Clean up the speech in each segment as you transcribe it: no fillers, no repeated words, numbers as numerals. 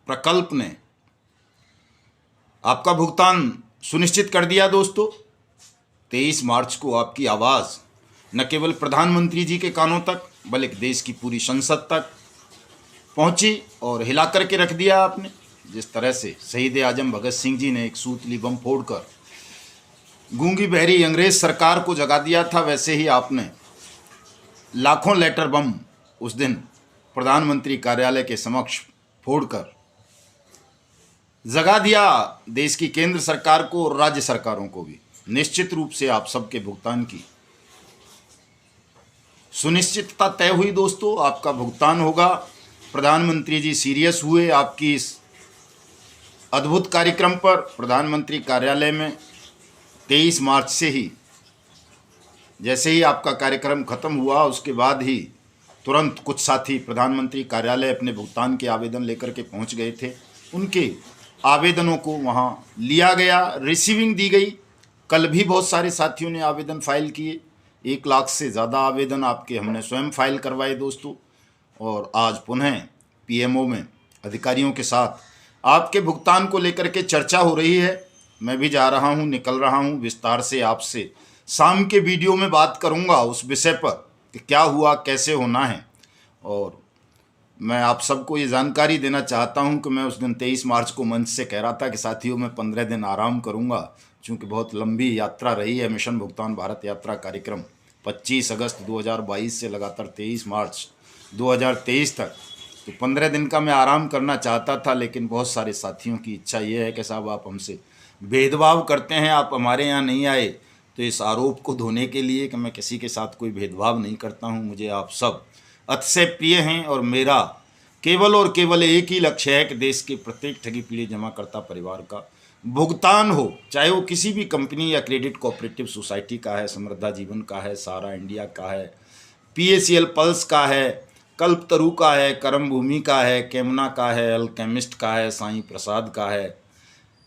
प्रकल्प ने आपका भुगतान सुनिश्चित कर दिया दोस्तों। 23 मार्च को आपकी आवाज़ न केवल प्रधानमंत्री जी के कानों तक बल्कि देश की पूरी संसद तक पहुंची और हिला करके रख दिया आपने। जिस तरह से शहीद आजम भगत सिंह जी ने एक सूतली बम फोड़कर गूंगी बहरी अंग्रेज सरकार को जगा दिया था, वैसे ही आपने लाखों लेटर बम उस दिन प्रधानमंत्री कार्यालय के समक्ष फोड़कर जगा दिया देश की केंद्र सरकार को और राज्य सरकारों को भी। निश्चित रूप से आप सबके भुगतान की सुनिश्चितता तय हुई दोस्तों। आपका भुगतान होगा। प्रधानमंत्री जी सीरियस हुए आपकी इस अद्भुत कार्यक्रम पर। प्रधानमंत्री कार्यालय में 23 मार्च से ही जैसे ही आपका कार्यक्रम खत्म हुआ उसके बाद ही तुरंत कुछ साथी प्रधानमंत्री कार्यालय अपने भुगतान के आवेदन लेकर के पहुंच गए थे। उनके आवेदनों को वहां लिया गया, रिसीविंग दी गई। कल भी बहुत सारे साथियों ने आवेदन फाइल किए। 1 लाख से ज़्यादा आवेदन आपके हमने स्वयं फाइल करवाए दोस्तों। और आज पुनः पीएमओ में अधिकारियों के साथ आपके भुगतान को लेकर के चर्चा हो रही है। मैं भी जा रहा हूं, निकल रहा हूं। विस्तार से आपसे शाम के वीडियो में बात करूंगा उस विषय पर कि क्या हुआ, कैसे होना है। और मैं आप सबको ये जानकारी देना चाहता हूं कि मैं उस दिन 23 मार्च को मंच से कह रहा था कि साथियों मैं 15 दिन आराम करूंगा, चूँकि बहुत लंबी यात्रा रही है मिशन भुगतान भारत यात्रा कार्यक्रम 25 अगस्त 2022 से लगातार 23 मार्च 2023 तक। तो 15 दिन का मैं आराम करना चाहता था, लेकिन बहुत सारे साथियों की इच्छा ये है कि साहब आप हमसे भेदभाव करते हैं, आप हमारे यहाँ नहीं आए। तो इस आरोप को धोने के लिए कि मैं किसी के साथ कोई भेदभाव नहीं करता हूँ, मुझे आप सब अतिशय प्रिय हैं और मेरा केवल और केवल एक ही लक्ष्य है कि देश के प्रत्येक ठगी पीड़ित जमाकर्ता परिवार का भुगतान हो, चाहे वो किसी भी कंपनी या क्रेडिट कोऑपरेटिव सोसाइटी का है, समृद्धा जीवन का है, सारा इंडिया का है, PACL पल्स का है, कल्पतरु का है, कर्म भूमि का है, केमना का है, अल्केमिस्ट का है, साईं प्रसाद का है,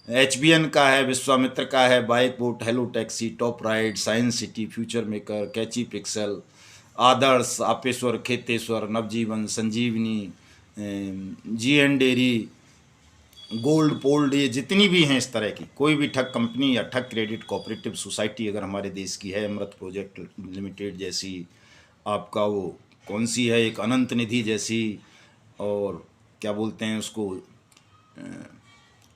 HBN का है, विश्वामित्र का है, bike boat, hello taxi, top ride, science city, future maker, catchy pixel, Adarsh, Apeshwar, Kheteshwar, Navjeevan, Sanjeevani, GN dairy, gold पोल्ड, ये जितनी भी हैं इस तरह की कोई भी ठग कंपनी या ठग क्रेडिट कोऑपरेटिव सोसाइटी अगर हमारे देश की है, अमृत प्रोजेक्ट लिमिटेड जैसी, आपका वो कौन सी है, एक अनंत निधि जैसी, और क्या बोलते हैं उसको,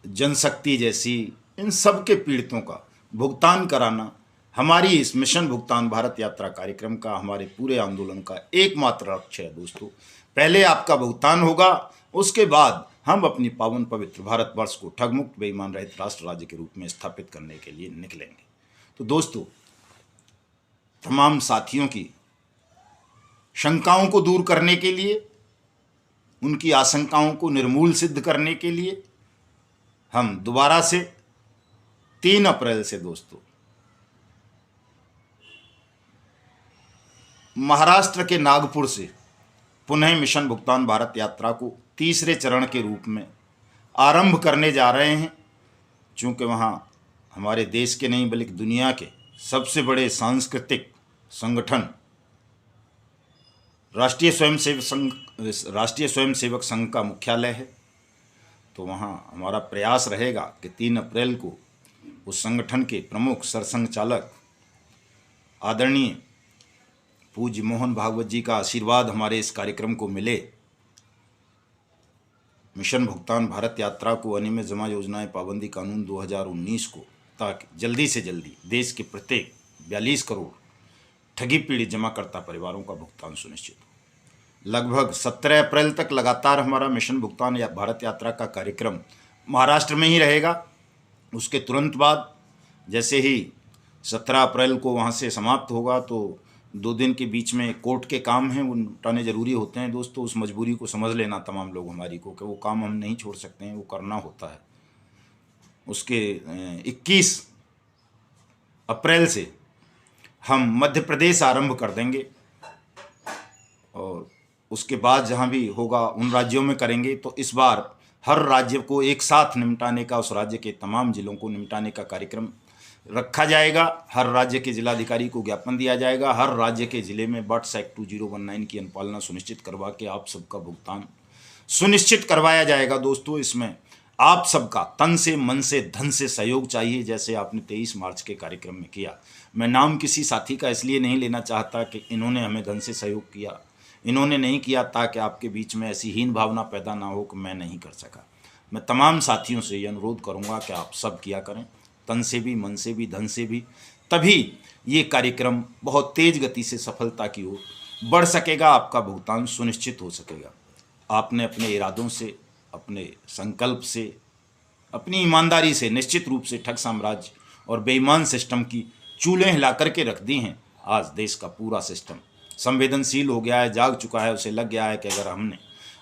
जनशक्ति जैसी, इन सब के पीड़ितों का भुगतान कराना हमारी इस मिशन भुगतान भारत यात्रा कार्यक्रम का, हमारे पूरे आंदोलन का एकमात्र लक्ष्य है दोस्तों। पहले आपका भुगतान होगा, उसके बाद हम अपनी पावन पवित्र भारतवर्ष को ठग मुक्त बेईमान रहित राष्ट्र राज्य के रूप में स्थापित करने के लिए निकलेंगे। तो दोस्तों, तमाम साथियों की शंकाओं को दूर करने के लिए, उनकी आशंकाओं को निर्मूल सिद्ध करने के लिए हम दोबारा से 3 अप्रैल से दोस्तों महाराष्ट्र के नागपुर से पुनः मिशन भुगतान भारत यात्रा को तीसरे चरण के रूप में आरंभ करने जा रहे हैं। चूँकि वहाँ हमारे देश के नहीं बल्कि दुनिया के सबसे बड़े सांस्कृतिक संगठन राष्ट्रीय स्वयंसेवक संघ का मुख्यालय है। तो वहाँ हमारा प्रयास रहेगा कि 3 अप्रैल को उस संगठन के प्रमुख सरसंघ चालक आदरणीय पूज्य मोहन भागवत जी का आशीर्वाद हमारे इस कार्यक्रम को मिले। मिशन भुगतान भारत यात्रा को अनियमित जमा योजनाएं पाबंदी कानून 2019 को ताकि जल्दी से जल्दी देश के प्रत्येक 42 करोड़ ठगी पीड़ित जमाकर्ता परिवारों का भुगतान सुनिश्चित हो। लगभग 17 अप्रैल तक लगातार हमारा मिशन भुगतान या भारत यात्रा का कार्यक्रम महाराष्ट्र में ही रहेगा। उसके तुरंत बाद जैसे ही 17 अप्रैल को वहाँ से समाप्त होगा तो 2 दिन के बीच में कोर्ट के काम हैं, वो निपटाने ज़रूरी होते हैं दोस्तों। उस मजबूरी को समझ लेना तमाम लोग हमारी को कि वो काम हम नहीं छोड़ सकते हैं, वो करना होता है। उसके 21 अप्रैल से हम मध्य प्रदेश आरंभ कर देंगे और उसके बाद जहाँ भी होगा उन राज्यों में करेंगे। तो इस बार हर राज्य को एक साथ निपटाने का, उस राज्य के तमाम जिलों को निपटाने का कार्यक्रम रखा जाएगा। हर राज्य के जिलाधिकारी को ज्ञापन दिया जाएगा। हर राज्य के जिले में बट्स एक्ट 2019 की अनुपालना सुनिश्चित करवा के आप सबका भुगतान सुनिश्चित करवाया जाएगा। दोस्तों, इसमें आप सबका तन से, मन से, धन से सहयोग चाहिए, जैसे आपने 23 मार्च के कार्यक्रम में किया। मैं नाम किसी साथी का इसलिए नहीं लेना चाहता कि इन्होंने हमें धन से सहयोग किया, इन्होंने नहीं किया, ताकि आपके बीच में ऐसी हीन भावना पैदा ना हो कि मैं नहीं कर सका। मैं तमाम साथियों से ये अनुरोध करूंगा कि आप सब किया करें, तन से भी, मन से भी, धन से भी, तभी ये कार्यक्रम बहुत तेज गति से सफलता की ओर बढ़ सकेगा, आपका भुगतान सुनिश्चित हो सकेगा। आपने अपने इरादों से, अपने संकल्प से, अपनी ईमानदारी से निश्चित रूप से ठग साम्राज्य और बेईमान सिस्टम की चूल्हें हिला करके रख दी हैं। आज देश का पूरा सिस्टम संवेदनशील हो गया है, जाग चुका है, उसे लग गया है कि अगर हमने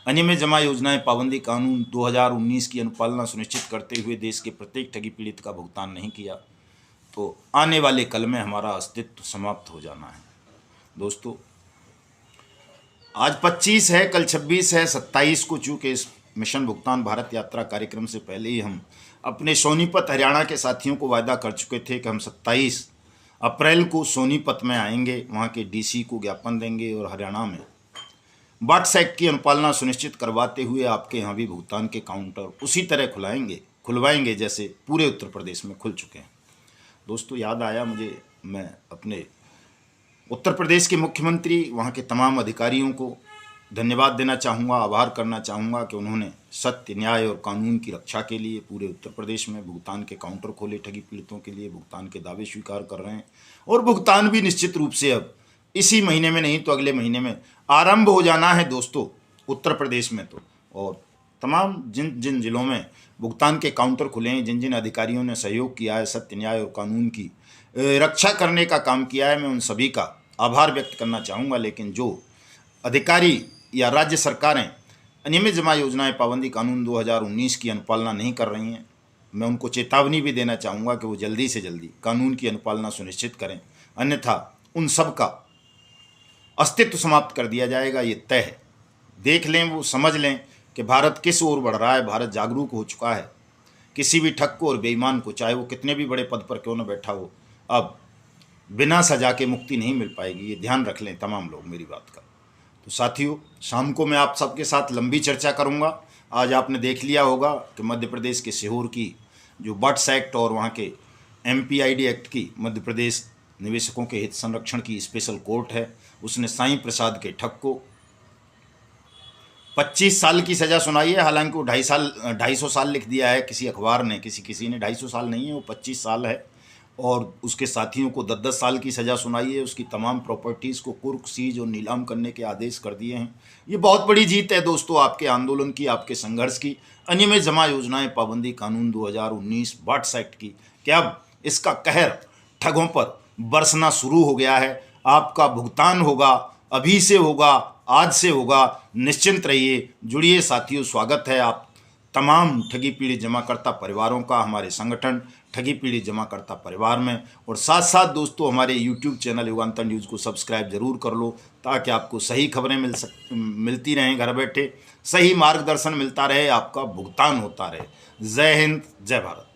अनियमित जमा योजनाएं पाबंदी कानून 2019 की अनुपालना सुनिश्चित करते हुए देश के प्रत्येक ठगी पीड़ित का भुगतान नहीं किया तो आने वाले कल में हमारा अस्तित्व समाप्त हो जाना है। दोस्तों, आज 25 है, कल 26 है, 27 को, चूँकि इस मिशन भुगतान भारत यात्रा कार्यक्रम से पहले ही हम अपने सोनीपत हरियाणा के साथियों को वायदा कर चुके थे कि हम 27 अप्रैल को सोनीपत में आएंगे, वहाँ के डीसी को ज्ञापन देंगे और हरियाणा में बट्स एक्ट की अनुपालना सुनिश्चित करवाते हुए आपके यहाँ भी भुगतान के काउंटर उसी तरह खुलवाएंगे जैसे पूरे उत्तर प्रदेश में खुल चुके हैं। दोस्तों, याद आया मुझे, मैं अपने उत्तर प्रदेश के मुख्यमंत्री, वहाँ के तमाम अधिकारियों को धन्यवाद देना चाहूँगा, आभार करना चाहूँगा कि उन्होंने सत्य, न्याय और कानून की रक्षा के लिए पूरे उत्तर प्रदेश में भुगतान के काउंटर खोले, ठगी पीड़ितों के लिए भुगतान के दावे स्वीकार कर रहे हैं और भुगतान भी निश्चित रूप से अब इसी महीने में नहीं तो अगले महीने में आरंभ हो जाना है। दोस्तों, उत्तर प्रदेश में तो, और तमाम जिन जिन जिलों में भुगतान के काउंटर खुले हैं, जिन जिन अधिकारियों ने सहयोग किया है, सत्य, न्याय और कानून की रक्षा करने का काम किया है, मैं उन सभी का आभार व्यक्त करना चाहूँगा। लेकिन जो अधिकारी या राज्य सरकारें अनियमित जमा योजनाएं पाबंदी कानून 2019 की अनुपालना नहीं कर रही हैं, मैं उनको चेतावनी भी देना चाहूँगा कि वो जल्दी से जल्दी कानून की अनुपालना सुनिश्चित करें, अन्यथा उन सब का अस्तित्व समाप्त कर दिया जाएगा, ये तय है। देख लें, वो समझ लें कि भारत किस ओर बढ़ रहा है। भारत जागरूक हो चुका है। किसी भी ठग को और बेईमान को, चाहे वो कितने भी बड़े पद पर क्यों न बैठा हो, अब बिना सजा के मुक्ति नहीं मिल पाएगी। ये ध्यान रख लें तमाम लोग मेरी बात का। तो साथियों, शाम को मैं आप सबके साथ लंबी चर्चा करूंगा। आज आपने देख लिया होगा कि मध्य प्रदेश के सीहोर की जो बट्स एक्ट और वहाँ के MPID एक्ट की, मध्य प्रदेश निवेशकों के हित संरक्षण की स्पेशल कोर्ट है, उसने साईं प्रसाद के ठग को 25 साल की सज़ा सुनाई है। हालांकि वो 250 साल लिख दिया है किसी अखबार ने, किसी ने 250 साल नहीं है, वो 25 साल है। और उसके साथियों को 10-10 साल की सज़ा सुनाई है। उसकी तमाम प्रॉपर्टीज़ को कुर्क, सीज और नीलाम करने के आदेश कर दिए हैं। ये बहुत बड़ी जीत है दोस्तों, आपके आंदोलन की, आपके संघर्ष की, अनियमित जमा योजनाएं पाबंदी कानून 2019 बट्स एक्ट की, कि अब इसका कहर ठगों पर बरसना शुरू हो गया है। आपका भुगतान होगा, अभी से होगा, आज से होगा, निश्चिंत रहिए। जुड़िए साथियों, स्वागत है आप तमाम ठगी पीड़ित जमाकर्ता परिवारों का हमारे संगठन ठगी पीड़ित जमाकर्ता परिवार में। और साथ साथ दोस्तों, हमारे YouTube चैनल युगांतर न्यूज़ को सब्सक्राइब जरूर कर लो, ताकि आपको सही खबरें मिलती रहें, घर बैठे सही मार्गदर्शन मिलता रहे, आपका भुगतान होता रहे। जय हिंद, जय भारत।